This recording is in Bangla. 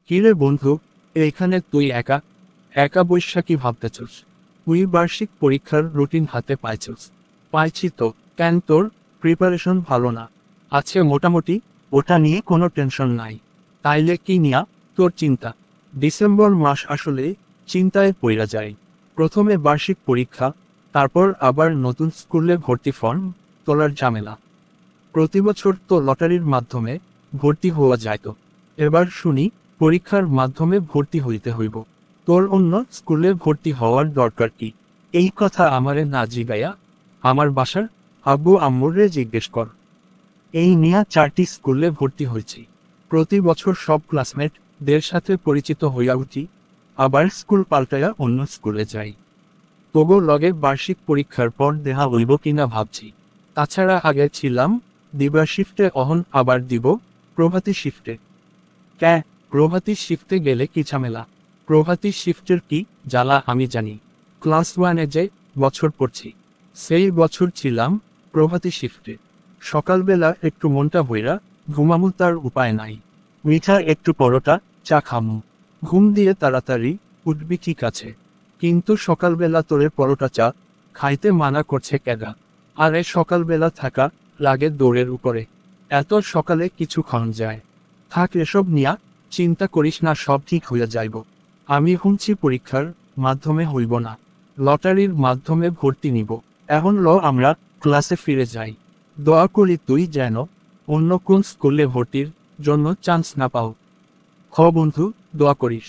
কিরে বন্ধু, এইখানে তুই একা একা বৈশা কি ভাবতেছস? তুই বার্ষিক পরীক্ষার রুটিন হাতে পাইছস? পাইছি তো। কেন তোর প্রিপারেশন ভালো না? আছে মোটামুটি, ওটা নিয়ে কোনো টেনশন নাই। তাইলে কি নিয়া তোর চিন্তা? ডিসেম্বর মাস আসলে চিন্তায় পইরা যায়। প্রথমে বার্ষিক পরীক্ষা, তারপর আবার নতুন স্কুলে ভর্তি ফর্ম তোলার ঝামেলা। প্রতি বছর তো লটারির মাধ্যমে ভর্তি হওয়া যায়, তো এবার শুনি পরীক্ষার মাধ্যমে ভর্তি হইতে হইব। তোর অন্য স্কুলে ভর্তি হওয়ার দরকার কি? এই কথা আমারে না জিগাইয়া আমার বাসার আব্বু আম্মুরে জিজ্ঞেস কর। এই নিয়া 4টি স্কুলে ভর্তি হয়েছি। প্রতি বছর সব ক্লাসমেটদের সাথে পরিচিত হইয়া উঠি, আবার স্কুল পাল্টাইয়া অন্য স্কুলে যাই। তবু লগে বার্ষিক পরীক্ষার পর দেখা হইব কিনা ভাবছি। তাছাড়া আগে ছিলাম দিবা শিফটে, অহন আবার দিব প্রভাতী শিফটে। প্রভাতী শিফটে গেলে কি ঝামেলা? প্রভাতী শিফটের কি জ্বালা আমি জানি। ক্লাস 1-এ যে বছর পড়ছি, সেই বছর ছিলাম প্রভাতী শিফটে। সকালবেলা একটু মনটা ভইরা ঘুমামু, তার উপায় নাই। মিঠা একটু পরোটা চা খামু, ঘুম দিয়ে তাড়াতাড়ি উঠবি ঠিক আছে, কিন্তু সকালবেলা তোরে পরোটা চা খাইতে মানা করছে কেডা? আরে সকালবেলা থাকা লাগে দৌড়ের উপরে, এত সকালে কিছু খাওয়া যায়? থাক এসব নিয়া চিন্তা করিস না, সব ঠিক হইয়া যাইব। আমি শুনছি পরীক্ষার মাধ্যমে হইব না, লটারির মাধ্যমে ভর্তি নিব। এখন আমরা ক্লাসে ফিরে যাই। দোয়া করি তুই যেন অন্য কোন স্কুলে ভর্তির জন্য চান্স না পাও। বন্ধু, দোয়া করিস।